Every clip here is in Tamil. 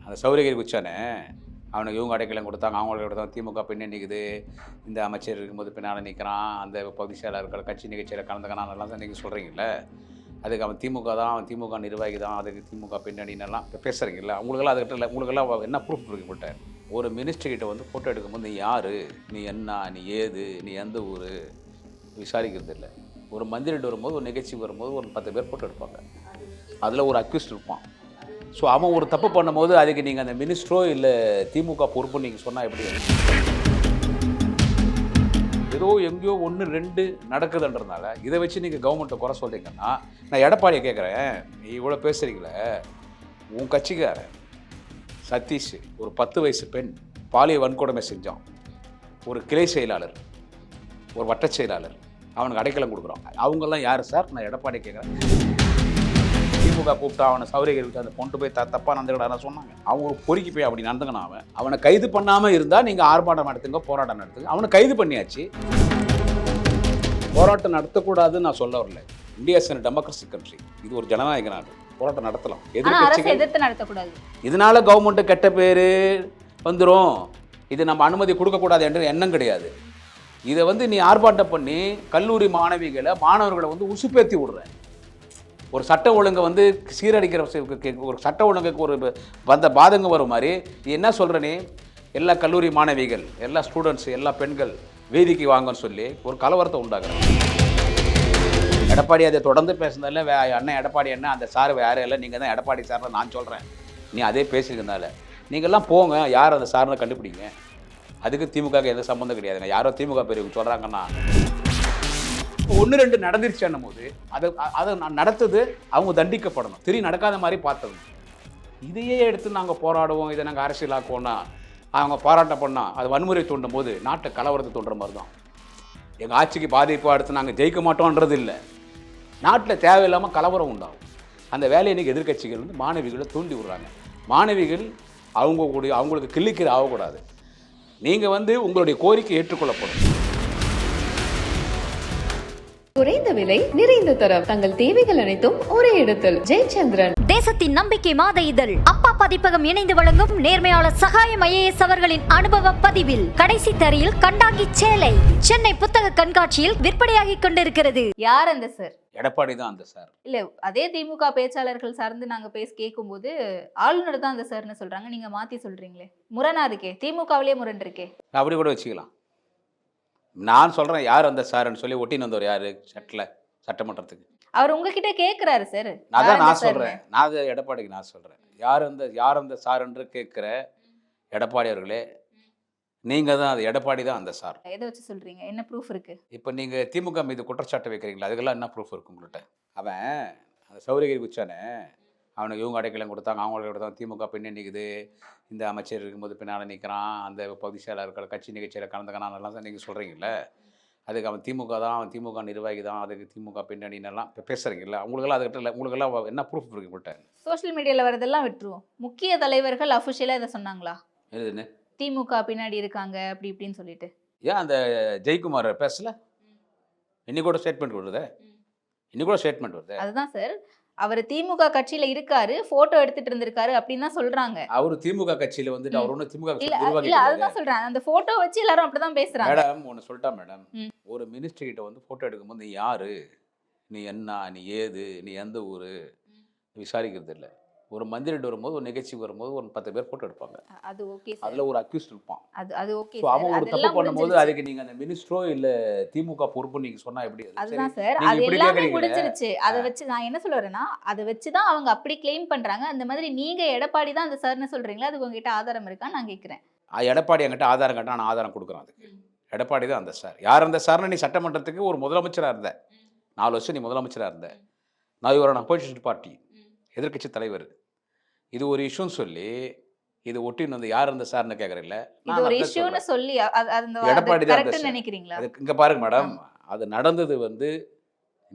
அந்த சௌரியகிரி குச்சானே அவனுக்கு இவங்க அடைக்கலம் கொடுத்தாங்க, அவங்களுக்கு கொடுத்தாங்க, திமுக பின்னே நிற்குது, இந்த அமைச்சர் இருக்கும்போது பின்னால் நிற்கிறான், அந்த பகுதி செயலாளர்கள் கட்சி நிகழ்ச்சியில் கலந்துக்கிறான்லாம் தான் நீங்கள் சொல்கிறீங்கள. அதுக்கு அவன் திமுக தான், அவன் திமுக நிர்வாகி தான், அதுக்கு திமுக பின்னணின்னெல்லாம் இப்போ பேசுகிறீங்களா? உங்களுக்கெல்லாம் அதுக்கிட்ட இல்லை, உங்களுக்கெல்லாம் என்ன ப்ரூஃப் இருக்குது உங்கள்கிட்ட? ஒரு மினிஸ்டர்கிட்ட வந்து ஃபோட்டோ எடுக்கும்போது நீ யார், நீ என்ன, நீ ஏது, நீ எந்த ஊர் விசாரிக்கிறது இல்லை. ஒரு மந்திரிட்டு வரும்போது, ஒரு நிகழ்ச்சி வரும்போது ஒரு 10 பேர் ஃபோட்டோ எடுப்பாங்க, அதில் ஒரு அக்யூஸ்ட் இருப்பான். ஸோ அவன் ஒரு தப்பு பண்ணும்போது அதுக்கு நீங்கள் அந்த மினிஸ்டரோ இல்லை திமுக பொறுப்புன்னு நீங்கள் சொன்னால் எப்படி? ஏதோ எங்கேயோ 1 2 நடக்குதுன்றதுனால இதை வச்சு நீங்கள் கவர்மெண்ட்டை குறை சொல்கிறீங்கன்னா, நான் எடப்பாடியை கேட்குறேன், நீ இவ்வளோ பேசுகிறீங்களே, உன் கட்சிக்காரன் சதீஷ் ஒரு 10 வயசு பெண் பாலியல் வன்கொடுமை செஞ்சான், ஒரு கிளை செயலாளர், ஒரு வட்டச் செயலாளர், அவனுக்கு அடைக்கலம் கொடுக்குறான். அவங்கெல்லாம் யார் சார்? நான் எடப்பாடி கேட்குறேன். திமுக கூப்பிட்டா அவனை சௌரியகிரி அந்த கொண்டு போய் தப்பாக நடந்துக்கிட்டான சொன்னாங்க. அவங்க ஒரு பொறுக்கி போய் அப்படி நடந்துக்கணும். அவனை கைது பண்ணாமல் இருந்தால் நீங்கள் ஆர்ப்பாட்டம் நடத்துங்க, போராட்டம் நடத்துங்க. அவனை கைது பண்ணியாச்சு. போராட்டம் நடத்தக்கூடாதுன்னு நான் சொல்ல வரல. இந்தியா இஸ் டெமோக்ரஸி கண்ட்ரி, இது ஒரு ஜனநாயக நாடு, போராட்டம் நடத்தலாம், எதிர்த்து நடத்தக்கூடாது. இதனால கவர்மெண்ட்டு கெட்ட பேர் வந்துடும், இது நம்ம அனுமதி கொடுக்கக்கூடாது என்ற எண்ணம் கிடையாது. இதை வந்து நீ ஆர்ப்பாட்டம் பண்ணி கல்லூரி மாணவர்களை வந்து உசுப்பேத்தி விடுற, ஒரு சட்ட ஒழுங்கை வந்து சீரழிக்கிற, ஒரு சட்ட ஒழுங்குக்கு ஒரு வந்த பாதங்க வரும் மாதிரி நீ என்ன சொல்கிற? நீ எல்லா கல்லூரி மாணவிகள், எல்லா ஸ்டூடெண்ட்ஸ், எல்லா பெண்கள் வேதிக்கு வாங்கன்னு சொல்லி ஒரு கலவரத்தை உண்டாக்குற. எடப்பாடி அதை தொடர்ந்து பேசுனதில்ல, அண்ணன் எடப்பாடி என்ன அந்த சார் வேறு இல்லை, நீங்கள் தான் எடப்பாடி சார்னு நான் சொல்கிறேன், நீ அதே பேசியிருந்தனால நீங்கள்லாம் போங்க, யார் அந்த சார்னு கண்டுபிடிங்க. அதுக்கு திமுக எந்த சம்மந்தம் கிடையாதுங்க. யாரோ திமுக பெரியவங்க சொல்கிறாங்கன்னா 1 2 நடந்துருச்சுன்னும் போது அதை நான் நடத்துது அவங்க தண்டிக்கப்படணும், திரி நடக்காத மாதிரி பார்த்தது. இதையே எடுத்து நாங்கள் போராடுவோம், இதை நாங்கள் அரசியலாக்குவோம்னா, அவங்க போராட்டம் பண்ணால் அது வன்முறை தூண்டும் போது நாட்டை கலவரத்தை தூண்டுற மாதிரி தான். எங்கள் ஆட்சிக்கு பாதிப்பு அடுத்து நாங்கள் ஜெயிக்க மாட்டோன்றது இல்லை, நாட்டில் தேவையில்லாமல் கலவரம் உண்டாகும். அந்த வேலையை இன்றைக்கி எதிர்கட்சிகள் வந்து மாணவிகளை தூண்டி விடுறாங்க. மாணவிகள் அவங்களுக்கு கிள்ளிக்கிற ஆகக்கூடாது. நீங்கள் வந்து உங்களுடைய கோரிக்கை ஏற்றுக்கொள்ளப்படும். குறைந்த விலை, நிறைந்த தரம், தங்கள் தேவைகள் அனைத்தும் ஒரே இடத்தில். ஜெயச்சந்திரன். தேசத்தின் நம்பிக்கை மாத இதழ் அப்பா பதிப்பகம் இணைந்து வழங்கும் நேர்மையாளர் சகாயம் IAS அவர்களின் அனுபவ பதிவில் கடைசி தரையில் கண்டாங்கி சேலை சென்னை புத்தக கண்காட்சியில் விற்பனையாகி கொண்டிருக்கிறது. யார் அந்த சார்? எடப்பாடி தான் அந்த சார். இல்ல, அதே திமுக பேச்சாளர்கள் சார்ந்து நாங்க கேட்கும்போது ஆளுநர் தான் அந்த சார்னு சொல்றாங்க, நீங்க மாத்தி சொல்றீங்களே, முரணா இருக்கே, திமுகவிலே முரண் இருக்கே. அப்படி கூட வச்சுக்கலாம். நான் சொல்கிறேன் யார் அந்த சார்ன்னு சொல்லி ஒட்டின்னு வந்தவர் யார் சட்டமன்றத்துக்கு? அவர் உங்ககிட்ட கேட்குறாரு சார். நான் சொல்கிறேன், நான் எடப்பாடிக்கு நான் சொல்கிறேன், யார் அந்த சார் என்று கேட்குற எடப்பாடி அவர்களே, நீங்கள் தான் அது, எடப்பாடி தான் அந்த சார். எதை வச்சு சொல்கிறீங்க? என்ன ப்ரூஃப் இருக்குது? இப்போ நீங்கள் திமுக மீது குற்றச்சாட்டு வைக்கிறீங்களா, அதுக்கெல்லாம் என்ன ப்ரூஃப் இருக்குது உங்கள்கிட்ட? அவன் அந்த சௌரியகிரி குச்சானே அவனுக்கு இவங்க அடைக்கலம் கொடுத்தாங்க, அவங்களுக்கு கொடுத்தாங்க, திமுக பின்னே நிற்குது, இந்த அமைச்சர் இருக்கும்போது பின்னால் நிற்கிறான், அந்த பகுதி செயலாளர்கள் கட்சி நிகழ்ச்சியில் கலந்துக்கிறான்லாம் தான் நீங்கள் சொல்கிறீங்கள. அதுக்கு அவன் திமுக தான், அவன் திமுக நிர்வாகி தான், அதுக்கு திமுக பின்னணின்னெல்லாம் இப்போ பேசுகிறீங்களா? உங்களுக்கெல்லாம் அதுக்கிட்ட இல்லை, உங்களுக்கெல்லாம் என்ன ப்ரூஃப் இருக்குது உங்கள்கிட்ட? சோஷியல் மீடியாவில் வரதெல்லாம் விட்டுருவோம், முக்கிய தலைவர்கள் அஃபிஷியலாக இதை சொன்னாங்களா? எதுன்னு திமுக பின்னாடி இருக்காங்க அப்படி இப்படின்னு சொல்லிட்டு? ஏன் அந்த ஜெயக்குமார் பேசல? இன்னைக்கு கூட ஸ்டேட்மெண்ட் வருது, இன்னைக்கு கூட ஸ்டேட்மெண்ட் வருது. அதுதான் சார், அவர் திமுக கட்சியில இருக்காரு, போட்டோ எடுத்துட்டு இருந்திருக்காரு அப்படின்னு தான் சொல்றாங்க. அவர் திமுக கட்சியில வந்துட்டு அவர் ஒன்றும் திமுக இல்ல, அதுதான் சொல்றேன், அந்த போட்டோ வச்சு எல்லாரும் அப்படிதான் பேசுறாங்க. மேடம் ஒன்று சொல்லிட்டா மேடம், ஒரு மினிஸ்டர் கிட்ட வந்து போட்டோ எடுக்கும்போது நீ யாரு, நீ என்ன, நீ ஏது, நீ எந்த ஊர் விசாரிக்கிறது இல்லை. ஒரு மந்திரிட்டு வரும்போது, ஒரு நிகழ்ச்சி வரும்போது ஒரு 10 பேர் போட்டோ எடுப்பாங்க, அது ஓகே, அதுல ஒரு அக்யூஸ்ட் இருப்பான். அது ஓகே. அவன் ஒரு தப்பு பண்ணும்போது அதுக்கு நீங்க அந்த மினிஸ்டரோ இல்ல திமுக பொறுப்பு நீங்க சொன்னா எப்படி? அதுதான் சார், அது எல்லாமே முடிஞ்சிருச்சு. அதை வச்சு நான் என்ன சொல்ல வரேன்னா, அதை வச்சுதான் அவங்க அப்படி கிளைம் பண்றாங்க. அந்த மாதிரி நீங்க எடப்பாடி தான் அந்த சார்னு சொல்றீங்களா, அது உங்ககிட்ட ஆதாரம் இருக்கான்னு நான் கேட்கிறேன். எடப்பாடி என்கிட்ட ஆதாரம் கேட்டா நான் ஆதாரம் கொடுக்குறேன். அதுக்கு எடப்பாடி தான் அந்த சார். யார் அந்த சார்னு? நீ சட்டமன்றத்துக்கு ஒரு முதலமைச்சராக இருந்த, 4 வருஷம் நீ முதலமைச்சராக இருந்த, நான் இவரோட அப்போசிஷன் பார்ட்டி எதிர்கட்சி தலைவர், இது ஒரு இஷ்யூன்னு சொல்லி இது ஒட்டின்னு வந்து யார் அந்த சார்னு கேட்குறீங்கள, இது ஒரு இஷ்யூன்னு சொல்லி எடப்பாடி தான் கரெக்ட்னு நினைக்கிறீங்களா? இங்கே பாருங்க மேடம், அது நடந்தது வந்து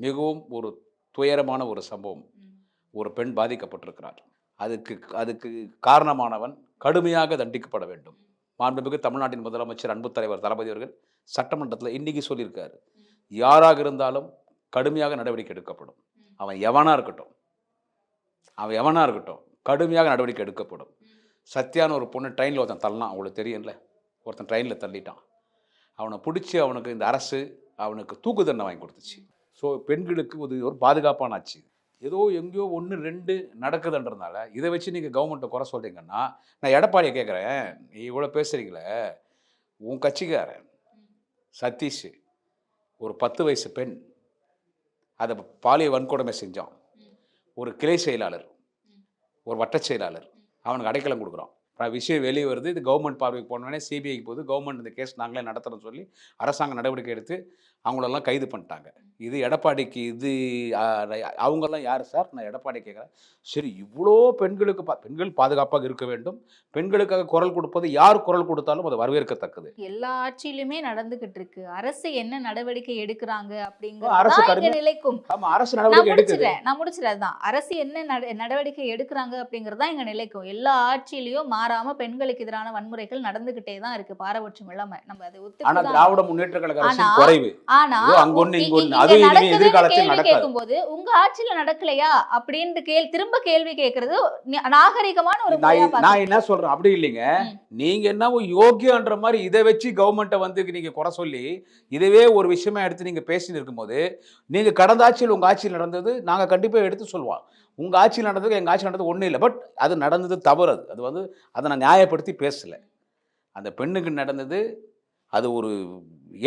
மிகவும் ஒரு துயரமான ஒரு சம்பவம். ஒரு பெண் பாதிக்கப்பட்டிருக்கிறார். அதுக்கு காரணமானவன் கடுமையாக தண்டிக்கப்பட வேண்டும். மாண்புமிகு தமிழ்நாட்டின் முதலமைச்சர் அன்பு தலைவர் தளபதி அவர்கள் சட்டமன்றத்தில் இன்னைக்கு சொல்லியிருக்காரு, யாராக இருந்தாலும் கடுமையாக நடவடிக்கை எடுக்கப்படும். அவன் எவனா இருக்கட்டும் கடுமையாக நடவடிக்கை எடுக்கப்படும். சத்யான்னு ஒரு பொண்ணு ட்ரெயினில் ஒருத்தன் தள்ளலாம், அவங்களுக்கு தெரியும்ல, ஒருத்தன் ட்ரெயினில் தள்ளிட்டான். அவனை பிடிச்சி அவனுக்கு இந்த அரசு அவனுக்கு தூக்கு தண்டனை வாங்கி கொடுத்துச்சு. ஸோ பெண்களுக்கு ஒரு பாதுகாப்பான ஆட்சி. ஏதோ எங்கேயோ 1 2 நடக்குதுன்றதுனால இதை வச்சு நீங்கள் கவர்மெண்ட்டை குறை சொல்கிறீங்கன்னா, நான் எடப்பாடியை கேட்குறேன், நீ இவ்வளோ பேசுகிறீங்களே, உன் கட்சிக்காரன் சதீஷ் ஒரு 10 வயசு பெண் அதை பாலியல் வன்கொடுமை செஞ்சான். ஒரு கிளை செயலாளர், ஒரு வட்டச் செயலாளர், அவனுக்கு அடைக்கலம் கொடுக்குறான். விஷயம் வெளியே வருது. இது கவர்மெண்ட் பார்வைக்கு போனோடனே சிபிஐக்கு போகுது. கவர்மெண்ட் இந்த கேஸ் நாங்களே நடத்துகிறோன்னு சொல்லி அரசாங்கம் நடவடிக்கை எடுத்து அவங்களெல்லாம் கைது பண்ணிட்டாங்க. இது எடப்பாடிக்கு இது அவங்கெல்லாம் யார் சார்? நான் எடப்பாடி கேட்குறேன். சரி, இவ்வளோ பெண்களுக்கு பெண்கள் பாதுகாப்பாக இருக்க வேண்டும், பெண்களுக்காக குரல் கொடுப்பது யார் குரல் கொடுத்தாலும் அது வரவேற்கத்தக்கது. எல்லா ஆட்சியிலுமே நடந்துகிட்டு இருக்கு. அரசு என்ன நடவடிக்கை எடுக்கிறாங்க அரசு அப்படிங்கிறது நிலைக்கும். ஆமா, அரசு நடவடிக்கை எடுக்குது. நான் முடிச்சிடறேன். அரசு என்ன நடவடிக்கை எடுக்கிறாங்க அப்படிங்கறதா இங்க நிலைக்கும். எல்லா ஆட்சியிலயும் மாறாம பெண்களுக்கு எதிரான வன்முறைகள் நடந்துகிட்டே தான் இருக்கு, பாரபட்சம் இல்லாம. நம்ம அதை ஆனா ஒத்துக்கலாம். திராவிட முன்னேற்ற கழக அரசு குறைவு. ஆனா கேட்கும்போது உங்க ஆட்சியில நடக்கலையா அப்படின்னு திரும்ப கேள்வி கேட்கறது நாகரிகமான ஒரு நான் என்ன சொல்றேன், அப்படி இல்லைங்க. நீங்க என்ன யோகியன்ற மாதிரி இதை வச்சு கவர்மெண்ட்டை வந்து நீங்க குறை சொல்லி இதுவே ஒரு விஷயமா எடுத்து நீங்க பேசிட்டு இருக்கும்போது, நீங்க கடந்த ஆட்சியில் உங்க ஆட்சியில் நடந்தது நாங்க கண்டிப்பா எடுத்து சொல்லுவோம். உங்க ஆட்சியில் நடந்தது எங்க ஆட்சியில் நடந்தது ஒன்றும் இல்லை. பட் அது நடந்தது தவறு. அது வந்து அதை நான் நியாயப்படுத்தி பேசல. அந்த பெண்ணுக்கு நடந்தது அது ஒரு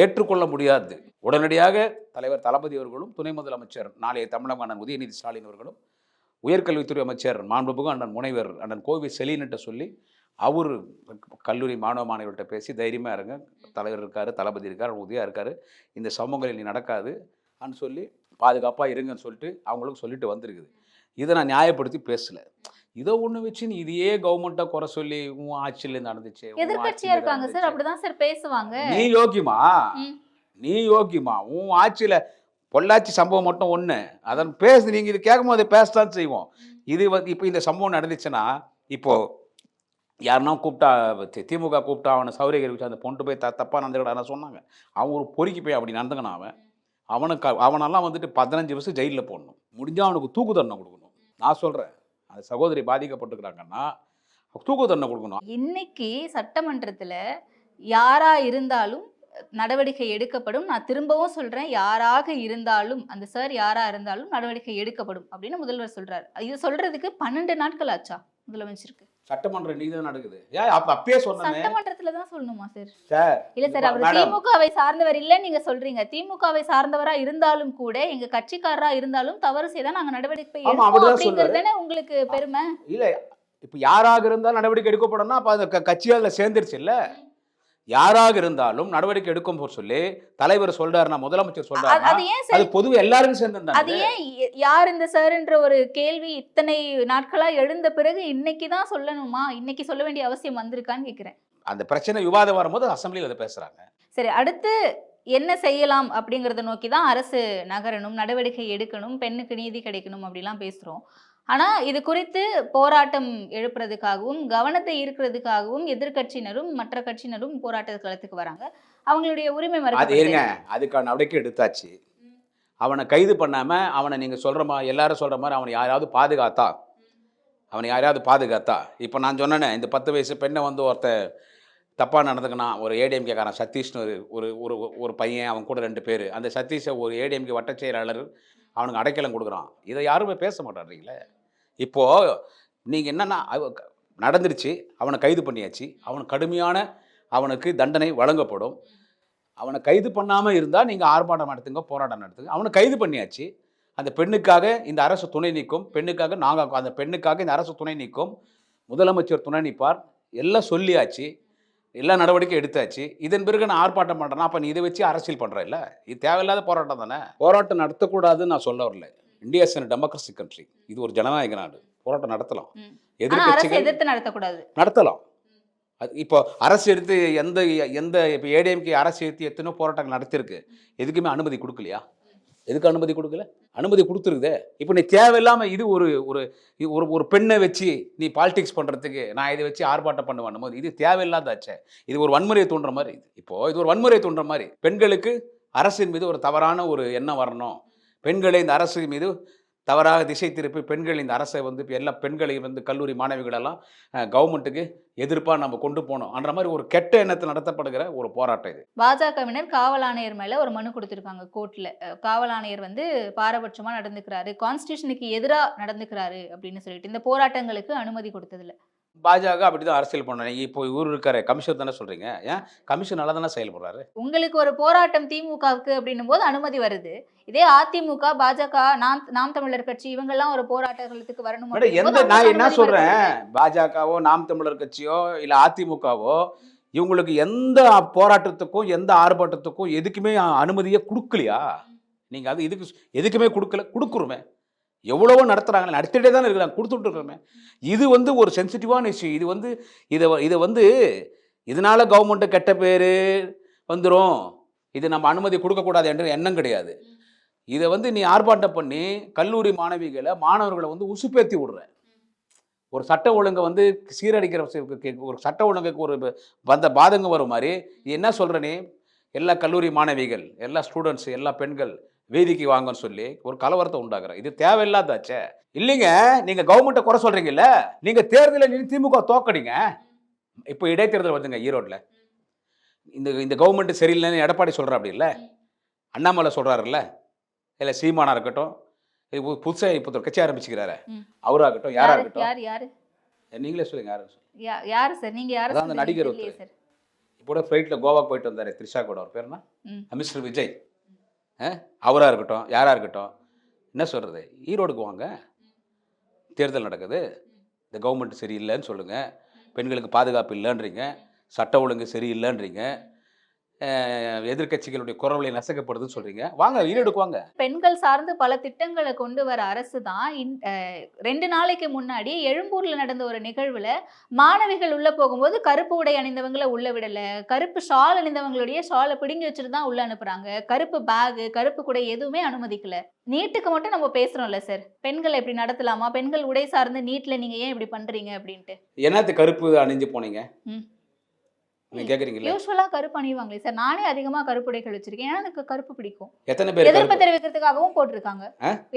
ஏற்றுக்கொள்ள முடியாது. உடனடியாக தலைவர் தளபதி அவர்களும், துணை முதலமைச்சர் நாளைய தமிழக அண்ணன் உதயநிதி ஸ்டாலின் அவர்களும், உயர்கல்வித்துறை அமைச்சர் மாண்புமிகு அண்ணன் முனைவர் அண்ணன் கோவி செலின்கிட்ட சொல்லி அவர் கல்லூரி மாணவ மாணவர்கள்ட்ட பேசி தைரியமாக இருங்க, தலைவர் இருக்கார், தளபதி இருக்கார், உதயா இருக்கார், இந்த சமூகங்களில் நீ நடக்காது அப்படின்னு சொல்லி பாதுகாப்பாக இருங்கன்னு சொல்லிட்டு அவங்களுக்கு சொல்லிட்டு வந்திருக்குது. இதை நான் நியாயப்படுத்தி பேசலை. இதை ஒன்று வச்சு நீ இதையே கவர்மெண்ட்டை குறை சொல்லி உன் ஆட்சியில் நடந்துச்சு, எதிர்கட்சியா இருக்காங்க சார், அப்படிதான் சார் பேசுவாங்க. நீ யோகியமா உன் ஆட்சியில் பொள்ளாச்சி சம்பவம் மட்டும் ஒன்று அதன் பேசு. நீங்கள் இது கேட்கும் போது பேசத்தான் செய்வோம். இது இப்போ இந்த சம்பவம் நடந்துச்சுன்னா, இப்போது யாருன்னா கூப்பிட்டா, திமுக கூப்பிட்டா அவனை சௌரியகிரி வச்சு அந்த பொண்ணு போய் தப்பாக நடந்துக்கிட்டான சொன்னாங்க. அவன் ஒரு பொறுக்கி போய் அப்படி நடந்துக்கணும். அவனெல்லாம் வந்துட்டு 15 வருஷம் ஜெயிலில் போடணும், முடிஞ்சால் அவனுக்கு தூக்கு தண்டனை கொடுக்கணும். நான் சொல்கிறேன், அந்த சகோதரி பாதிக்கப்பட்டுக்கிறாங்கன்னா தூக்கு தண்டனை கொடுக்கணும். இன்னைக்கு சட்டமன்றத்தில் யாரா இருந்தாலும் நடவடிக்கை எடுக்கப்படும். நான் திரும்பவும் சொல்றேன், யாராக இருந்தாலும், அந்த சார் யாரா இருந்தாலும் நடவடிக்கை எடுக்கப்படும் அப்படின்னு முதல்வர் சொல்றாரு. இது சொல்றதுக்கு 12 நாட்கள் ஆச்சா முதலமைச்சருக்கு? சட்டமன்ற நீதிதான் நடக்குது. அப்பயே சொன்னேன், சட்டமன்றத்துல தான் சொல்லணுமா சார்? இல்ல சார், அவர் திமுகவை சார்ந்தவர் இல்ல நீங்க சொல்றீங்க. திமுகவை சார்ந்தவரா இருந்தாலும் கூட, எங்க கட்சிக்காரரா இருந்தாலும் தவறு செய்தா நாங்க நடவடிக்கை எடுப்போம் அப்படிங்கறதுதானே உங்களுக்கு பெருமை. இல்ல, இப்ப யாராக இருந்தாலும் நடவடிக்கை எடுக்கப்படணும்னா அப்ப அந்த கட்சியால சேர்ந்துருச்சு இல்ல. யாராக இருந்தாலும் நடவடிக்கை எடுக்கும் சொல்லி தலைவர் சொல்றாருன்னா, முதலமைச்சர் சொல்றாருன்னா, அது பொதுவே எல்லாரும் சேர்ந்து. அது ஏன் யார் இந்த சார்ன்ற ஒரு கேள்வி இத்தனை நாட்களா எழுந்த பிறகு இன்னைக்கு தான் சொல்லணுமா? இன்னைக்கு சொல்ல வேண்டிய அவசியம் வந்திருக்கான்னு கேக்குறேன். அந்த பிரச்சனை விவாதம் வரும்போது அசெம்பிளியில் அதை பேசுறாங்க. சரி, அடுத்து என்ன செய்யலாம் அப்படிங்கறத நோக்கி தான் அரசு நகரணும், நடவடிக்கை எடுக்கணும், பெண்ணுக்கு நீதி கிடைக்கணும் அப்படிலாம் பேசுறோம். ஆனா இது குறித்து போராட்டம் எழுப்புறதுக்காகவும் கவனத்தை ஈர்க்கிறதுக்காகவும் எதிர்கட்சியினரும் மற்ற கட்சியினரும் போராட்ட களத்துக்கு வராங்க. அவங்களுடைய உரிமை மறுக்க அதுக்கான நடவடிக்கை எடுத்தாச்சு. அவனை கைது பண்ணாம அவனை நீங்க சொல்ற மாதிரி எல்லாரும் சொல்ற மாதிரி அவனை யாராவது பாதுகாத்தா இப்போ நான் சொன்னேனே, இந்த 10 வயசு பெண்ணை வந்து ஒருத்தர் தப்பாக நடந்துக்கணும். ஒரு ஏடிஎம்கேக்காரன் சதீஷ்னு ஒரு பையன், அவன் கூட 2 பேர். அந்த சதீஷை ஒரு ஏடிஎம்கே வட்டச் செயலாளர் அவனுக்கு அடைக்கலம் கொடுக்குறான். இதை யாருமே பேச மாட்டான்றீங்களே. இப்போது நீங்கள் என்னென்னா, நடந்துருச்சு, அவனை கைது பண்ணியாச்சு, அவனுக்கு கடுமையான அவனுக்கு தண்டனை வழங்கப்படும். அவனை கைது பண்ணாமல் இருந்தால் நீங்கள் ஆர்ப்பாட்டம் நடத்துங்க, போராட்டம் நடத்துங்க. அவனை கைது பண்ணியாச்சு. அந்த பெண்ணுக்காக இந்த அரசு துணை நிற்கும், அந்த பெண்ணுக்காக இந்த அரசு துணை நிற்கும், முதலமைச்சர் துணை நிற்பார், எல்லாம் சொல்லியாச்சு, எல்லா நடவடிக்கை எடுத்தாச்சு. இதன் பிறகு நான் ஆர்ப்பாட்டம் பண்ணுறேன்னா அப்போ நீ இதை வச்சு அரசியல் பண்ணுற இல்லை? இது தேவையில்லாத போராட்டம் தானே. போராட்டம் நடத்தக்கூடாதுன்னு நான் சொல்ல வரல. India is a democracy country. இது ஒரு ஜனநாயக நாடு. போராட்டம் நடத்தலாம், எதிர்கட்சிகள் நடத்தலாம். இப்போ அரசு எடுத்து எந்த இப்போ ஏடிஎம்கே அரசு எடுத்து எத்தனையோ போராட்டங்கள் நடத்திருக்கு. எதுக்குமே அனுமதி கொடுக்கலையா? எதுக்கு அனுமதி கொடுக்கல? அனுமதி கொடுத்துருக்குதே. இப்போ நீ தேவையில்லாமல் இது ஒரு பெண்ணை வச்சு நீ பாலிடிக்ஸ் பண்ணுறதுக்கு நான் இதை வச்சு ஆர்ப்பாட்டம் பண்ணுவேன் போது இது தேவையில்லாதாச்சே. இது ஒரு வன்முறையை தூண்டுற மாதிரி. இது ஒரு வன்முறையை தூண்டுற மாதிரி. பெண்களுக்கு அரசின் மீது ஒரு தவறான ஒரு எண்ணம் வரணும், பெண்களை இந்த அரசு மீது தவறாக திசை திருப்பி பெண்கள் இந்த அரசை வந்து இப்போ எல்லா பெண்களையும் வந்து கல்லூரி மாணவிகளெல்லாம் கவர்மெண்ட்டுக்கு எதிர்ப்பாக நம்ம கொண்டு போகணும் என்ற மாதிரி ஒரு கெட்ட எண்ணத்தில் நடத்தப்படுகிற ஒரு போராட்டம் இது. பாஜகவினர் காவல் ஆணையர் மேல ஒரு மனு கொடுத்திருக்காங்க கோர்ட்ல. காவல் ஆணையர் வந்து பாரபட்சமா நடந்துக்கிறாரு, கான்ஸ்டிடியூஷனுக்கு எதிரா நடந்துக்கிறாரு அப்படின்னு சொல்லிட்டு இந்த போராட்டங்களுக்கு அனுமதி கொடுத்ததில்ல. பாஜக அப்படி தான் அரசியல் பண்ணணும். இப்போ இவர் இருக்காரு கமிஷன் தானே சொல்கிறீங்க, ஏன் கமிஷன் நல்லா தானே செயல்படுறாரு. உங்களுக்கு ஒரு போராட்டம் திமுகவுக்கு அப்படின்னும் போது அனுமதி வருது. இதே அதிமுக, பாஜக, நாம் தமிழர் கட்சி இவங்கெல்லாம் ஒரு போராட்டங்களுக்கு வரணும் மேடம் அப்படின்னும் எந்த போது நான் அவங்களுக்கு என்ன அனுமதி சொல்கிறேன், வருது. பாஜகவோ நாம் தமிழர் கட்சியோ இல்லை அதிமுகவோ இவங்களுக்கு எந்த போராட்டத்துக்கும் எந்த ஆர்ப்பாட்டத்துக்கும் எதுக்குமே அனுமதியே கொடுக்கலையா? நீங்கள் அது இதுக்கு எதுக்குமே கொடுக்குறோமே, எவ்வளவோ நடத்துகிறாங்களே, நடத்திட்டே தானே இருக்கிறாங்க, கொடுத்துட்டு இருக்கிறோமே. இது வந்து ஒரு சென்சிட்டிவான இஷ்யூ. இது வந்து இதை வந்து இதனால கவர்மெண்ட்டு கெட்ட பேர் வந்துடும், இது நம்ம அனுமதி கொடுக்கக்கூடாது என்ற எண்ணம் கிடையாது. இதை வந்து நீ ஆர்ப்பாட்டம் பண்ணி கல்லூரி மாணவர்களை வந்து உசுப்பேத்தி விடுற, ஒரு சட்ட ஒழுங்கை வந்து சீரழிக்கிற ஒரு சட்ட ஒழுங்குக்கு ஒரு வந்த பாதங்க வரும் மாதிரி என்ன சொல்கிற நீ, எல்லா கல்லூரி மாணவிகள், எல்லா ஸ்டூடெண்ட்ஸ், எல்லா பெண்கள் வேதிக்கு வாங்கன்னு சொல்லி ஒரு கலவரத்தை உண்டாக்குற. இது தேவையில்லாதாச்சே. இல்லைங்க, நீங்கள் கவர்மெண்ட்டை குறை சொல்கிறீங்கல்ல, நீங்கள் தேர்தலில் நின்று திமுக தோக்கடிங்க. இப்போ இடைத்தேர்தல் வருதுங்க ஈரோட்டில், இந்த கவர்மெண்ட் சரியில்லைன்னு எடப்பாடி சொல்கிற அப்படி இல்லை, அண்ணாமலை சொல்கிறாருல்ல, இல்லை சீமானா இருக்கட்டும், இது புதுசாக இப்போ கட்சி ஆரம்பிச்சுக்கிறாரு அவராகட்டும், யாராகட்டும், யாரு நீங்களே சொல்லுங்க யாரு சார், நீங்க யாரு? அதான் அந்த நடிகர் ஒருத்தர் இப்போ ஃப்ளைட்டில் கோவாக்கு போயிட்டு வந்தார், த்ரிஷா கூட, அவர் பேருனா மிஸ்டர் விஜய், அவராக இருக்கட்டும், யாராக இருக்கட்டும், என்ன சொல்கிறது, ஈரோடுக்கு வாங்க, தேர்தல் நடக்குது, இந்த கவர்மெண்ட் சரியில்லைன்னு சொல்லுங்கள், பெண்களுக்கு பாதுகாப்பு இல்லைன்றீங்க, சட்ட ஒழுங்கு சரியில்லைன்றீங்க, எதிர்கட்சிகளுடைய குரல்களை நசுக்கப்படுதுன்னு சொல்றீங்க, வாங்க ஈரோடுக்கு வாங்க. பெண்கள் சார்ந்து பல திட்டங்களை கொண்டு வர அரசு தான் 2 நாளைக்கு முன்னாடி எழும்பூர்ல நடந்த ஒரு நிகழ்வுல மாணவிகள் உள்ள போகும்போது கருப்பு உடை அணிந்தவங்களை உள்ள விடல, கருப்பு ஷால் அணிந்தவங்களுடைய ஷாலை பிடுங்கி வச்சுட்டு தான் உள்ள அனுப்புறாங்க, கருப்பு பேகு, கருப்பு குடை எதுவுமே அனுமதிக்கல. நீட்டுக்கு மட்டும் நம்ம பேசுறோம்ல சார், பெண்கள் எப்படி நடத்தலாமா, பெண்கள் உடை சார்ந்து நீட்ல நீங்க ஏன் இப்படி பண்றீங்க அப்படின்ட்டு. என்னத்து கருப்பு அணிஞ்சு போனீங்க கேக்குறீங்களா? யூசுவலா கருப்பு அணிவாங்களே சார், நானே அதிகமா கருப்புடைகள் வச்சிருக்கேன், ஏன்னா எனக்கு கருப்பு பிடிக்கும். எத்தனை பேர் எதிர்ப்பு தெரிவிக்கிறதுக்காகவும் போட்டிருக்காங்க,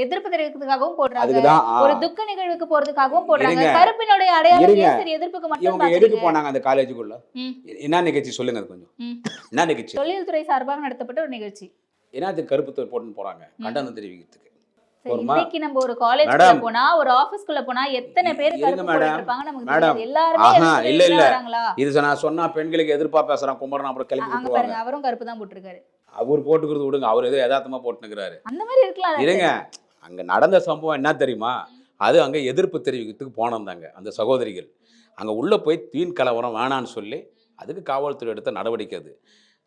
எதிர்ப்பு தெரிவிக்கிறதுக்காகவும் போடுறாங்க, ஒரு துக்க நிகழ்வுக்கு போறதுக்காகவும் போடுறாங்க. கருப்பினுடைய அடையாளம் சரி எதிர்ப்புக்கு மட்டும் இவங்க எதுக்கு போனாங்க அந்த காலேஜுக்குள்ள? என்ன நிகழ்ச்சி சொல்லுங்க கொஞ்சம். என்ன நிகழ்ச்சி? தொழில்துறை சார்பாக நடத்தப்பட்ட ஒரு நிகழ்ச்சி. என்னது கருப்பு போட்டு போறாங்க கண்டனம் தெரிவிக்கிறதுக்கு? இன்னைக்கு நம்ம ஒரு காலேஜ்ல போனா, ஒரு ஆபீஸ்க்குள்ள போனா எத்தனை பேர் கருப்பு போட்டுருப்பாங்க நமக்கு தெரியாது. எல்லாரும் இல்ல இல்ல இது நான் சொன்னா பெண்களுக்கு எதிர்ப்பா பேசுறான் குமரன், அப்புறம் கிளம்பி அங்க பாருங்க, அவரும் கருப்பு தான் போட்டுருக்காரு. அவர் போட்டுக்கிறது விடுங்க, அவர் ஏதோ யதார்த்தமா போட்டுக்கிறாரு, அந்த மாதிரி இருக்கலாம். இருங்க, அங்க நடந்த சம்பவம் என்ன தெரியுமா, அது அங்க எதிர்ப்பு தெரிவிக்கிறதுக்கு போனதாங்க அந்த சகோதரிகள். அங்க உள்ள போய் தீன் கலவரம் வேணான்னு சொல்லி அதுக்கு காவல்துறை எடுத்த நடவடிக்கை அது.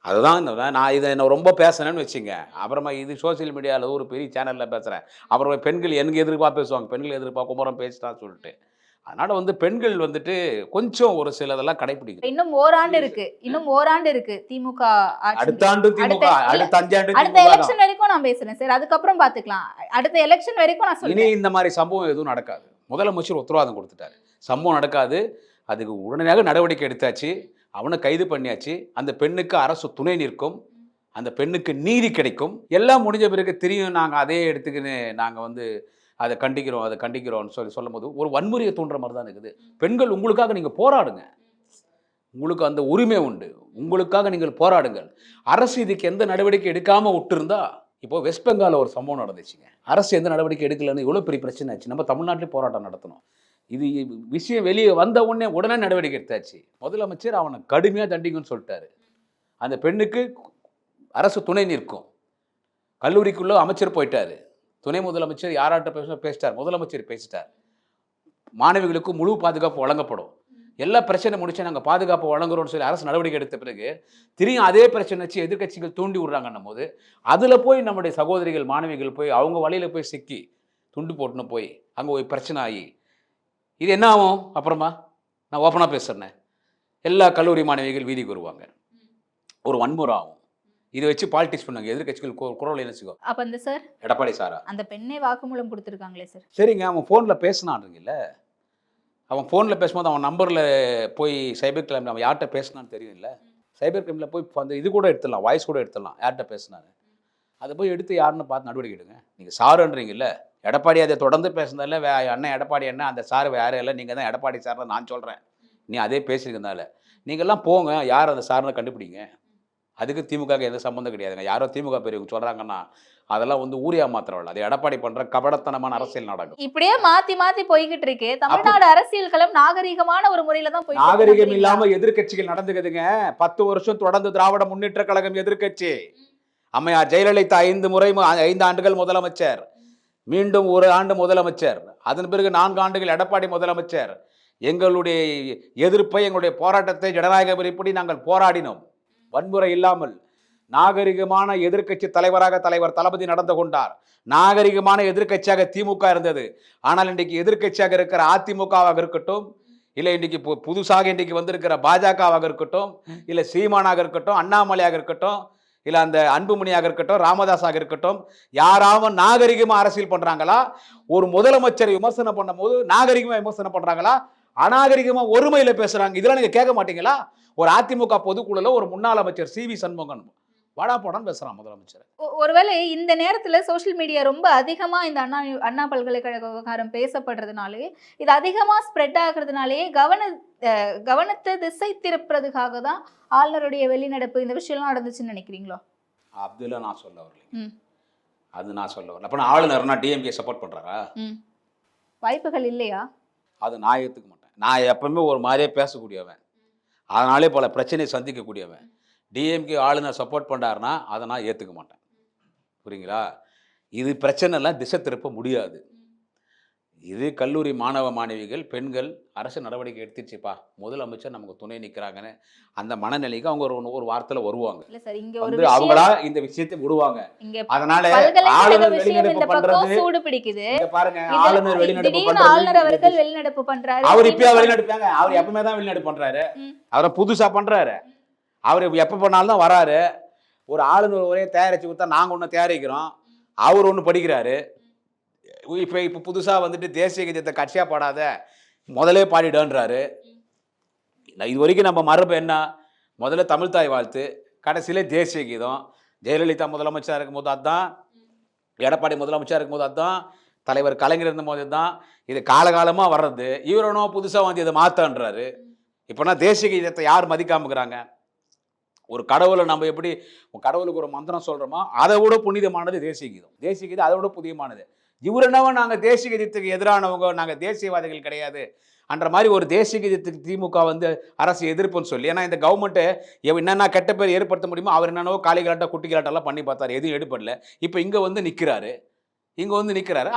அதுதான் நான் இதை என்ன ரொம்ப பேசுனேன்னு வச்சுங்க, அப்புறமா இது சோசியல் மீடியாவில் ஒரு பெரிய சேனலில் பேசுகிறேன், அப்புறமா பெண்கள் எனக்கு எதிர்ப்பாக பேசுவாங்க, பெண்கள் எதிர்ப்பாக குமரம் பேசிட்டான்னு சொல்லிட்டு. அதனால் வந்து பெண்கள் வந்துட்டு கொஞ்சம் ஒரு சிலதெல்லாம் கடைப்பிடிக்கும். இன்னும் ஓராண்டு இருக்கு திமுக அடுத்த ஆண்டு திமுக, அடுத்த 5 ஆண்டு அடுத்த எலெக்ஷன் வரைக்கும் நான் பேசுறேன் சார், அதுக்கப்புறம் பார்த்துக்கலாம். அடுத்த எலெக்ஷன் வரைக்கும் நான் சொல்றேன், இனி இந்த மாதிரி சம்பவம் எதுவும் நடக்காது. முதலமைச்சர் உத்தரவாதம் கொடுத்துட்டாரு, சம்பவம் நடக்காது, அதுக்கு உடனடியாக நடவடிக்கை எடுத்தாச்சு, அவனை கைது பண்ணியாச்சு, அந்த பெண்ணுக்கு அரசு துணை நிற்கும், அந்த பெண்ணுக்கு நீதி கிடைக்கும். எல்லாம் முடிஞ்ச பிறகு தெரியும் நாங்கள் அதே எடுத்துக்கின்னு நாங்கள் வந்து அதை கண்டிக்கிறோம்னு சொல்லும் போது ஒரு வன்முறையை தூண்டுற மாதிரி தான் இருக்குது. பெண்கள் உங்களுக்காக நீங்கள் போராடுங்க, உங்களுக்கு அந்த உரிமை உண்டு, உங்களுக்காக நீங்கள் போராடுங்கள். அரசு இதுக்கு எந்த நடவடிக்கை எடுக்காமல் விட்டுருந்தா, இப்போ வெஸ்ட் பெங்காலில் ஒரு சம்பவம் நடந்துச்சுங்க, அரசு எந்த நடவடிக்கை எடுக்கலன்னு எவ்வளோ பெரிய பிரச்சனை ஆச்சு. நம்ம தமிழ்நாட்டிலே போராட்டம் நடத்தணும், இது விஷயம் வெளியே வந்த உடனே நடவடிக்கை எடுத்தாச்சு. முதலமைச்சர் அவனை கடுமையாக தண்டிக்கும்னு சொல்லிட்டாரு. அந்த பெண்ணுக்கு அரசு துணை நிற்கும். கல்லூரிக்குள்ள அமைச்சர் போயிட்டாரு, துணை முதலமைச்சர் யாராட்ட பேசிட்டார், முதலமைச்சர் பேசிட்டார். மாணவிகளுக்கு முழு பாதுகாப்பு வழங்கப்படும், எல்லா பிரச்சனை முடிச்சு நாங்கள் பாதுகாப்பு வழங்குறோம்னு சொல்லி அரசு நடவடிக்கை எடுத்த பிறகு திரும்ப அதே பிரச்சனை வச்சு எதிர்கட்சிகள் தூண்டி விடுறாங்கன்னும் போது அதில் போய் நம்முடைய சகோதரிகள் மாணவிகள் போய் அவங்க வழியில் போய் சிக்கி துண்டு போட்டுன்னு போய் அங்கே போய் பிரச்சனை ஆகி இது என்ன ஆகும்? அப்புறமா நான் ஓப்பனாக பேசுகிறேன், எல்லா கல்லூரி மாணவிகள் வீதிக்கு வருவாங்க, ஒரு வன்முறை ஆகும். இதை வச்சு பாலிடிக்ஸ் பண்ணாங்க எதிர்கட்சிகள் குரல் என்ன செய்யும். அப்போ அந்த சார் எடப்பாடி சாரா அந்த பெண்ணை வாக்குமூலம் கொடுத்துருக்காங்களே சார். சரிங்க, அவன் ஃபோனில் பேசினான்றீங்கல்ல, அவன் ஃபோனில் பேசும்போது அவன் நம்பரில் போய் சைபர் கிரைமில் அவன் யார்கிட்ட பேசினான்னு தெரியும் இல்லை, சைபர் கிரைமில் போய் அந்த இது கூட எடுத்துடலாம், வாய்ஸ் கூட எடுத்துடலாம், யார்கிட்ட பேசினாரு அதை போய் எடுத்து யாருன்னு பார்த்து நடவடிக்கை எடுங்க. நீங்கள் சாருன்றீங்கல்ல, எடப்பாடி அதை தொடர்ந்து பேசுனதில்ல அண்ணன் எடப்பாடி அண்ணன் அந்த சார் வேறு இல்லை, நீங்கள் தான் எடப்பாடி சார்னு நான் சொல்கிறேன். நீ அதே பேசியிருக்கனால நீங்கள்லாம் போங்க, யார் அந்த சார்னு கண்டுபிடிங்க. அதுக்கு திமுக எந்த சம்மந்தம் கிடையாதுங்க. யாரோ திமுக பெரியவங்க சொல்கிறாங்கன்னா அதெல்லாம் வந்து ஊரியா மாத்திரவில்லை, அது எடப்பாடி பண்ணுற கபடத்தனமான அரசியல் நாடகம். இப்படியே மாத்தி மாத்தி போய்கிட்டு இருக்கு. தமிழ்நாடு அரசியல் களம் நாகரீகமான ஒரு முறையில தான் போய் நாகரிகம் இல்லாம எதிர்க்கட்சிகள் நடந்துக்குதுங்க. 10 வருஷம் தொடர்ந்து திராவிட முன்னேற்ற கழகம் எதிர்க்கட்சி. அம்மையார் ஜெயலலிதா 5 ஆண்டுகள் முதலமைச்சர், மீண்டும் 1 ஆண்டு முதலமைச்சர், அதன் பிறகு 4 ஆண்டுகள் எடப்பாடி முதலமைச்சர். எங்களுடைய எதிர்ப்பை, எங்களுடைய போராட்டத்தை ஜனநாயக முறைப்படி நாங்கள் போராடினோம், வன்முறை இல்லாமல். நாகரிகமான எதிர்க்கட்சி தலைவராக தலைவர் தளபதி நடந்து கொண்டார். நாகரிகமான எதிர்க்கட்சியாக திமுக இருந்தது. ஆனால் இன்றைக்கு எதிர்க்கட்சியாக இருக்கிற அதிமுகவாக இருக்கட்டும், இல்லை இன்றைக்கு புதுசாக இன்றைக்கு வந்திருக்கிற பாஜகவாக இருக்கட்டும், இல்லை சீமானாக இருக்கட்டும், அண்ணாமலையாக இருக்கட்டும், இல்லை அந்த அன்புமணியாக இருக்கட்டும், ராமதாஸாக இருக்கட்டும், யாராவது நாகரிகமாக அரசியல் பண்ணுறாங்களா? ஒரு முதலமைச்சரை விமர்சனம் பண்ணும் போது நாகரிகமாக விமர்சனம் பண்ணுறாங்களா? அநாகரிகமாக ஒருமையில் பேசுகிறாங்க. இதெல்லாம் நீங்கள் கேட்க மாட்டீங்களா? ஒரு அதிமுக பொதுக்குழுல ஒரு முன்னாள் அமைச்சர் சி.வி. சண்முகன் வாடா போடான்னு பேசுறான் முதலமைச்சர். ஒருவேளை இந்த நேரத்துல சோஷியல் மீடியா ரொம்ப அதிகமா இந்த அண்ணா பல்கலைக்கழக விவகாரம் பேசப்படுறதுனாலே, இது அதிகமா ஸ்ப்ரெட் ஆகுறதுனாலேயே கவனத்தை திசை திருப்புறதுக்காக தான் ஆளுநருடைய வெளிநடப்பு இந்த விஷயம்லாம் நடந்துச்சுன்னு நினைக்கிறீங்களோ? அப்படிலாம் நான் சொல்ல வரல. அது நான் சொல்ல வரல. அப்ப ஆளுநர்னா டிஎம்கே சப்போர்ட் பண்றாரா? வாய்ப்புகள் இல்லையா? அது நான் ஏற்றுக்க மாட்டேன். நான் எப்பவுமே ஒரு மாதிரியே பேசக்கூடியவன், அதனாலே பல பிரச்சனையை சந்திக்கக்கூடியவன். டிஎம்கே ஆளுநர் சப்போர்ட் பண்ணாருன்னா அதை நான் ஏற்றுக்க மாட்டேன். புரியுங்களா? இது பிரச்சனைலாம் திசை திருப்ப முடியாது. இது கல்லூரி மாணவ மாணவிகள், பெண்கள் அரசு நடவடிக்கை எடுத்துச்சுப்பா, முதலமைச்சர் நமக்கு துணை நிற்கிறாங்கன்னு அந்த மனநிலைக்கு அவங்க ஒரு வார்த்தையில் வருவாங்க. வந்து அவங்களா இந்த விஷயத்தை விடுவாங்க. அதனால ஆளுநர் வெளிநடப்பு பண்றது சூடு பிடிக்குது. பாருங்க, ஆளுநர் வெளிநடப்பு பண்றாரு. அவர் இப்பயா வெளிநடப்பாங்க? அவர் எப்பவுமே தான் வெளிநடப்பு பண்றாரு. அவரை புதுசா பண்றாரு. அவர் எப்போ பண்ணாலும் தான் வராரு. ஒரு ஆளுநர் ஒரே தயாரிச்சு கொடுத்தா நாங்கள் ஒன்று தயாரிக்கிறோம், அவர் ஒன்று படிக்கிறாரு. இப்போ புதுசாக வந்துட்டு தேசிய கீதத்தை கட்சியாக பாடாத, முதலே பாடிடுன்றாரு. இது வரைக்கும் நம்ம மரபு என்ன? முதல்ல தமிழ் தாய் வாழ்த்து, கடைசியிலே தேசிய கீதம். ஜெயலலிதா முதலமைச்சராக இருக்கும்போது அதுதான், எடப்பாடி முதலமைச்சராக இருக்கும்போது அதுதான், தலைவர் கலைஞர் இருந்தபோது தான். இது காலகாலமாக வர்றது. இவரனோ புதுசாக வந்து இதை மாற்றன்றாரு. இப்போனா தேசிய கீதத்தை யார் மதிக்காமக்கிறாங்க? ஒரு கடவுளை நம்ம எப்படி கடவுளுக்கு ஒரு மந்திரம் சொல்கிறோமோ அதை விட புனிதமானது தேசிய கீதம். தேசிய கீதம் அதை விட புதியமானது. இவர் என்னவோ நாங்கள் தேசிய கீதத்துக்கு எதிரானவங்க, நாங்கள் தேசியவாதிகள் கிடையாது அன்ற மாதிரி ஒரு தேசிய கீதத்துக்கு திமுக வந்து அரசு எதிர்ப்புன்னு சொல்லி, ஏன்னா இந்த கவர்மெண்ட்டு என்னென்ன கெட்ட பேர் ஏற்படுத்த முடியுமோ அவர் என்னென்னவோ காளிகளாட்டம் குட்டி கலாட்டெல்லாம் பண்ணி பார்த்தாரு, எதுவும் எடுப்படல. இப்போ இங்கே வந்து நிற்கிறாரு.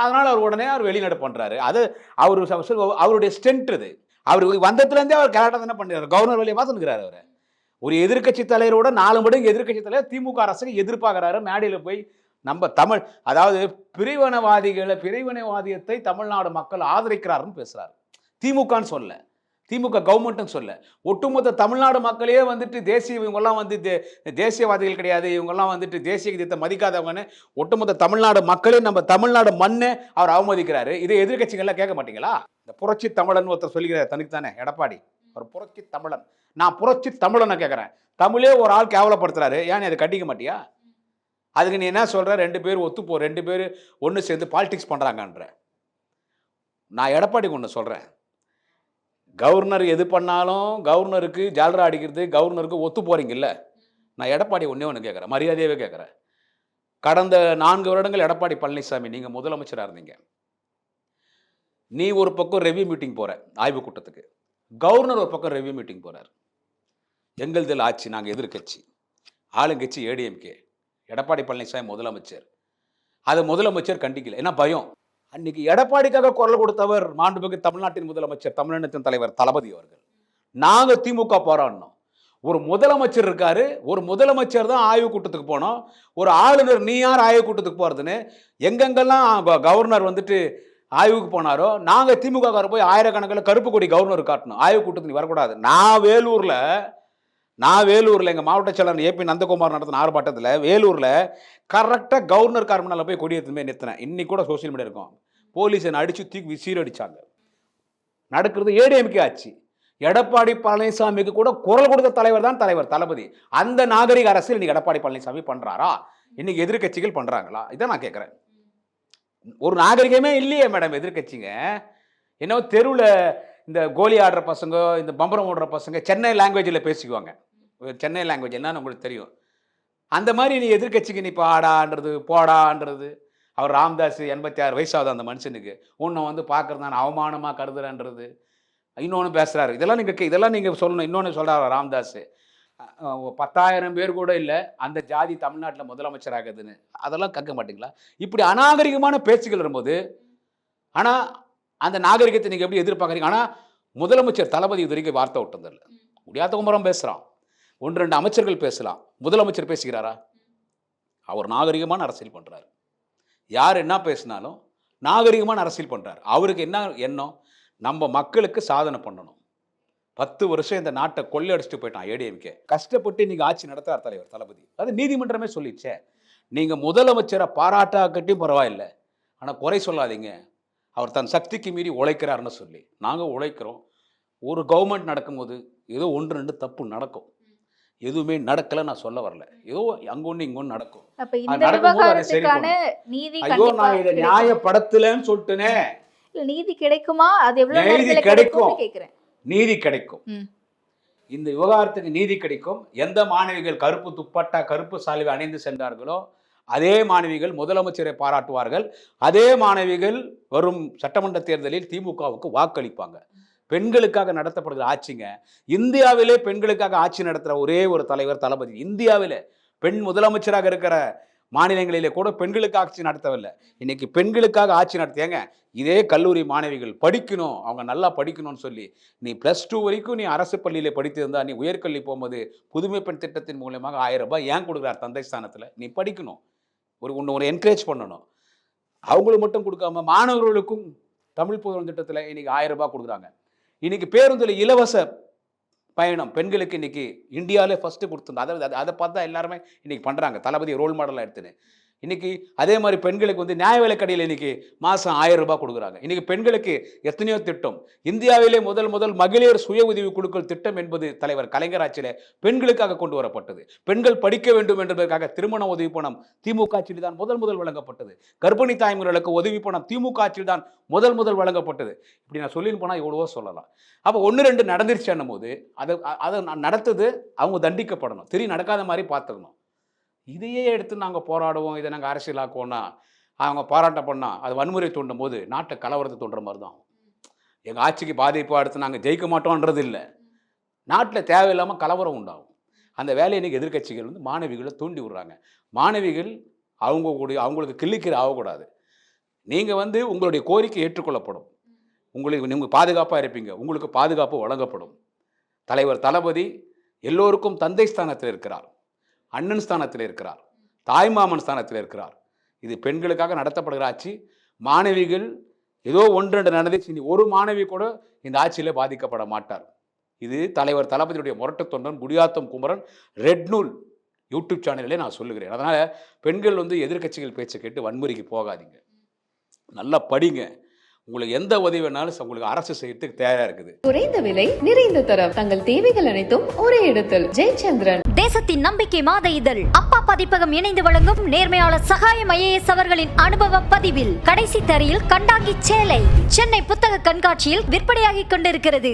அதனால் அவர் உடனே அவர் வெளிநடப்பு பண்ணுறாரு. அது அவருடைய ஸ்ட்ரென்த். இது அவர் வந்ததுலேருந்தே அவர் கலாட்டம் தானே பண்ணுறாரு. கவர்னர் வழியாக பார்த்துக்கிறாரு. அவர் ஒரு எதிர்க்கட்சி தலைவரோட 4 மடங்கு எதிர்க்கட்சி தலைவர் திமுக அரசுக்கு எதிர்பார்க்கிறாரு. மேடையில் போய் நம்ம தமிழ், அதாவது பிரிவினைவாதியத்தை தமிழ்நாடு மக்கள் ஆதரிக்கிறாருன்னு பேசுறாரு. திமுகன்னு சொல்ல, திமுக கவர்மெண்ட்னு சொல்ல, ஒட்டுமொத்த தமிழ்நாடு மக்களே வந்துட்டு இவங்கெல்லாம் வந்து தேசியவாதிகள் கிடையாது, இவங்கெல்லாம் வந்துட்டு தேசிய கீதத்தை மதிக்காதவங்கன்னு ஒட்டுமொத்த தமிழ்நாடு மக்களே, நம்ம தமிழ்நாடு மண்ணை அவர் அவமதிக்கிறாரு. இதை எதிர்கட்சிகள்லாம் கேட்க மாட்டீங்களா? இந்த புரட்சி தமிழன் ஒருத்தர் சொல்லிக்கிறார் தனித்தானே எடப்பாடி, ஒரு புரட்சி தமிழன். நான் புரட்சி தமிழனை கேட்குறேன். தமிழே ஒரு ஆள் கேவலப்படுத்துறாரு, ஏன் அதை கட்டிக்க மாட்டியா? அதுக்கு நீ என்ன சொல்ற? 2 பேர் ஒத்துப்போ, 2 பேர் ஒன்று சேர்ந்து பாலிடிக்ஸ் பண்ணுறாங்கன்ற. நான் எடப்பாடிக்கு ஒன்று சொல்கிறேன், கவர்னர் எது பண்ணாலும் கவர்னருக்கு ஜால்ரா அடிக்கிறது, கவர்னருக்கு ஒத்து போகிறீங்கல்ல. நான் எடப்பாடி ஒன்று கேட்குறேன், மரியாதையாகவே கேட்குறேன். கடந்த 4 வருடங்கள் எடப்பாடி பழனிசாமி நீங்கள் முதலமைச்சராக இருந்தீங்க. நீ ஒரு பக்கம் ரெவ்யூ மீட்டிங் போகிற, ஆய்வு கூட்டத்துக்கு. கவர்னர் ஒரு பக்கம் ரெவ்யூ மீட்டிங் போகிறார். எங்கள்தில் ஆட்சி, நாங்கள் எதிர்கட்சி, ஆளுங்கட்சி ஏடிஎம்கே, எடப்பாடி பழனிசாமி முதலமைச்சர். அதை முதலமைச்சர் கண்டிக்கல, ஏன்னா பயம். அன்னைக்கு எடப்பாடிக்காக குரல் கொடுத்தவர் மாண்புமிகு தமிழ்நாட்டின் முதலமைச்சர், தமிழினத்தின் தலைவர் தளபதி அவர்கள். நாங்கள் திமுக போராடினோம். ஒரு முதலமைச்சர் இருக்காரு, ஒரு முதலமைச்சர் தான் ஆய்வு கூட்டத்துக்கு போனோம். ஒரு ஆளுநர் நீ யார் ஆய்வு கூட்டத்துக்கு போகிறதுன்னு எங்கெங்கெல்லாம் கவர்னர் வந்துட்டு ஆய்வுக்கு போனாரோ, நாங்கள் திமுக போய் ஆயிரக்கணக்கில் கருப்பு கொடி கவர்னர் காட்டணும், ஆய்வு கூட்டத்துக்கு நீ வரக்கூடாது. நான் வேலூரில் எங்கள் மாவட்ட செயலர் ஏபி நந்தகுமார் நடத்தின ஆர்ப்பாட்டத்தில் வேலூரில் கரெக்டாக கவர்னர் கார்மனால போய் கொடி எடுத்துமே நிறுத்தினேன். இன்னைக்கு கூட சோசியல் மீடியா இருக்கும். போலீஸ் என்னை அடித்து தூக்கி சீரடிச்சாங்க. நடக்கிறது ஏடிஎம்கே ஆட்சி. எடப்பாடி பழனிசாமிக்கு கூட குரல் கொடுத்த தலைவர் தான் தலைவர் தளபதி. அந்த நாகரிக அரசியல் இன்னைக்கு எடப்பாடி பழனிசாமி பண்ணுறாரா? இன்னைக்கு எதிர்கட்சிகள் பண்ணுறாங்களா? இதை நான் கேட்குறேன். ஒரு நாகரிகமே இல்லையே மேடம் எதிர்க்கட்சிங்க. என்னவோ தெருவில் இந்த கோலி ஆடுற பசங்க, இந்த பம்பரம் ஓடுற பசங்க சென்னை லாங்குவேஜில் பேசிக்குவாங்க. சென்னை லாங்குவேஜ் என்னன்னு உங்களுக்கு தெரியும். அந்த மாதிரி நீ எதிர்க்கட்சிக்கு நீ பாடான்றது போடான்றது. அவர் ராம்தாஸ் 86 வயசாகுது அந்த மனுஷனுக்கு. உன்னை வந்து பார்க்குறது நான் அவமானமாக கருதுறேன்றது. இன்னொன்று பேசுகிறாரு. இதெல்லாம் நீங்கள் சொல்லணும். இன்னொன்று சொல்கிறார் ராம்தாஸ், 10,000 பேர் கூட இல்லை அந்த ஜாதி தமிழ்நாட்டில் முதலமைச்சராகுதுன்னு. அதெல்லாம் கேட்க மாட்டீங்களா? இப்படி அநாகரிகமான பேச்சுகள் வரும்போது, ஆனால் அந்த நாகரிகத்தை நீங்கள் எப்படி எதிர்பார்க்குறீங்க? ஆனால் முதலமைச்சர் தளபதி இது வரைக்கும் வார்த்தை விட்டதில்லை. முடியாத குமரம் பேசுகிறான், 1-2 அமைச்சர்கள் பேசலாம். முதலமைச்சர் பேசுகிறாரா? அவர் நாகரிகமான அரசியல் பண்ணுறாரு. யார் என்ன பேசினாலும் நாகரிகமான அரசியல் பண்ணுறாரு. அவருக்கு என்ன எண்ணம்? நம்ம மக்களுக்கு சாதனை பண்ணணும். 10 வருஷம் இந்த நாட்டை கொள்ளையடிச்சிட்டு போயிட்டான் ஏடிஎம்கே. கஷ்டப்பட்டு இன்னைக்கு ஆட்சி நடத்துகிறார் தலைவர் தளபதி. அது நீதிமன்றமே சொல்லிடுச்சே. நீங்கள் முதலமைச்சரை பாராட்டாக்கட்டும் பரவாயில்லை, ஆனால் குறை சொல்லாதீங்க. அவர் தன் சக்திக்கு மீறி உழைக்கிறாருன்னு சொல்லி. நாங்கள் உழைக்கிறோம். ஒரு கவர்மெண்ட் நடக்கும்போது ஏதோ 1-2 தப்பு நடக்கும். எதுவுமே நடக்கலை நான் சொல்ல வரல. ஏதோ அங்கொன்று இங்கொன்று நடக்கும். அப்ப இந்த விவகாரத்துக்கான நீதி ஐயோ நான் இதை நியாயப்படுத்தலன்னு சொல்லிட்டுனே. நீதி கிடைக்குமா? அது எவ்வளவு நீதி நேரத்துல கிடைக்கும். கிடைக்கும்னு கேக்குறேன். நீதி கிடைக்கும். இந்த விவகாரத்துக்கு நீதி கிடைக்கும். எந்த மாணவிகள் கருப்பு துப்பட்டா கருப்பு சால்வை அணிந்து சென்றார்களோ அதே மாணவிகள் முதலமைச்சரை பாராட்டுவார்கள். அதே மாணவிகள் வரும் சட்டமன்ற தேர்தலில் திமுகவுக்கு வாக்களிப்பாங்க. பெண்களுக்காக நடத்தப்படுகிற ஆட்சிங்க. இந்தியாவிலே பெண்களுக்காக ஆட்சி நடத்துகிற ஒரே ஒரு தலைவர் தளபதி. இந்தியாவில் பெண் முதலமைச்சராக இருக்கிற மாநிலங்களிலே கூட பெண்களுக்கு ஆட்சி நடத்தவில்லை. இன்னைக்கு பெண்களுக்காக ஆட்சி நடத்தியாங்க. இதே கல்லூரி மாணவிகள் படிக்கணும், அவங்க நல்லா படிக்கணும்னு சொல்லி நீ +2 வரைக்கும் நீ அரசு பள்ளியில் படித்திருந்தா நீ உயர்கல்வி போகும்போது புதுமை பெண் திட்டத்தின் மூலமாக 1000 ரூபாய் ஏன் கொடுக்குறார் தந்தை ஸ்தானத்தில்? நீ படிக்கணும், ஒரு என்கரேஜ் பண்ணணும். அவங்களுக்கு மட்டும் கொடுக்காம மாணவர்களுக்கும் தமிழ் புதல்வன் திட்டத்தில் இன்னைக்கு 1000 ரூபாய் கொடுக்குறாங்க. இன்னைக்கு பேருந்தில் இலவச பயணம் பெண்களுக்கு இன்னைக்கு இந்தியாவிலே ஃபஸ்ட்டு கொடுத்துருந்தோம். அதை பார்த்தா எல்லாருமே இன்னைக்கு பண்ணுறாங்க. தளபதி ரோல் மாடலாக எடுத்துன்னு இன்னைக்கு அதே மாதிரி பெண்களுக்கு வந்து நியாய விலைக்கடையில் இன்னைக்கு மாதம் 1000 ரூபாய் கொடுக்குறாங்க. இன்னைக்கு பெண்களுக்கு எத்தனையோ திட்டம். இந்தியாவிலே முதல் மகளிர் சுய உதவி குழுக்கள் திட்டம் என்பது தலைவர் கலைஞர் ஆட்சியில் பெண்களுக்காக கொண்டு வரப்பட்டது. பெண்கள் படிக்க வேண்டும் என்பதற்காக திருமண உதவி பணம் திமுக ஆட்சியில் தான் முதல் வழங்கப்பட்டது. கர்ப்பிணி தாய்மார்களுக்கு உதவி பணம் திமுக ஆட்சியில் தான் முதல் வழங்கப்பட்டது. இப்படி நான் சொல்லின்னு போனால் எவ்வளவோ சொல்லலாம். அப்போ 1-2 நடந்துருச்சுன்னும் போது அதை நடத்துது அவங்க தண்டிக்கப்படணும். நடக்காத மாதிரி பார்த்துக்கணும். இதையே எடுத்து நாங்கள் போராடுவோம், இதை நாங்கள் அரசியலாக்குவோம்னா அவங்க பாராட்ட பண்ணால் அது வன்முறை தூண்டும் போது நாட்டை கலவரத்தை தூண்டுற மாதிரி தான். எங்கள் ஆட்சிக்கு பாதிப்பு அடுத்து நாங்கள் ஜெயிக்க மாட்டோன்றது இல்லை. நாட்டில் தேவையில்லாமல் கலவரம் உண்டாகும். அந்த வேலையை இன்றைக்கி எதிர்க்கட்சிகள் வந்து மாணவிகளை தூண்டி விடுறாங்க. மாணவிகள் அவங்களுக்கு கிள்ளிக்கிற ஆகக்கூடாது. நீங்கள் வந்து உங்களுடைய கோரிக்கை ஏற்றுக்கொள்ளப்படும். நீங்கள் பாதுகாப்பாக இருப்பீங்க, உங்களுக்கு பாதுகாப்பு வழங்கப்படும். தலைவர் தளபதி எல்லோருக்கும் தந்தை ஸ்தானத்தில் இருக்கிறார், அண்ணன் ஸ்தானத்தில் இருக்கிறார், தாய்மாமன் ஸ்தானத்தில் இருக்கிறார். இது பெண்களுக்காக நடத்தப்படுகிற ஆட்சி. மாணவிகள் ஏதோ 1-2 நடந்துச்சு, இனி ஒரு மாணவி கூட இந்த ஆட்சியில் பாதிக்கப்பட மாட்டார். இது தலைவர் தளபதியுடைய முரட்டு தொண்டன் குடியாத்தம் குமரன் ரெட் நூல் யூடியூப் சேனலிலே நான் சொல்லுகிறேன். அதனால் பெண்கள் வந்து எதிர்க்கட்சிகள் பேச்சை கேட்டு வன்முறைக்கு போகாதீங்க, நல்லா படிங்க. உங்களுக்கு எந்த உதவி வேணாலும் உங்களுக்கு அரசு செய்யறதுக்கு தயாரா இருக்குது. குறைந்த விலை நிறைந்த தரம், தங்கள் தேவைகள் அனைத்தும் ஒரே இடத்தில். ஜெயச்சந்திரன். தேசத்தின் நம்பிக்கை மாத இதழ் அப்பா பதிப்பகம் இணைந்து வழங்கும் நேர்மையாளர் சகாயம் IAS அவர்களின் அனுபவ பதிவில் கடைசி தரையில் கண்டாங்கி சேலை சென்னை புத்தக கண்காட்சியில் விற்பனையாகிக் கொண்டிருக்கிறது.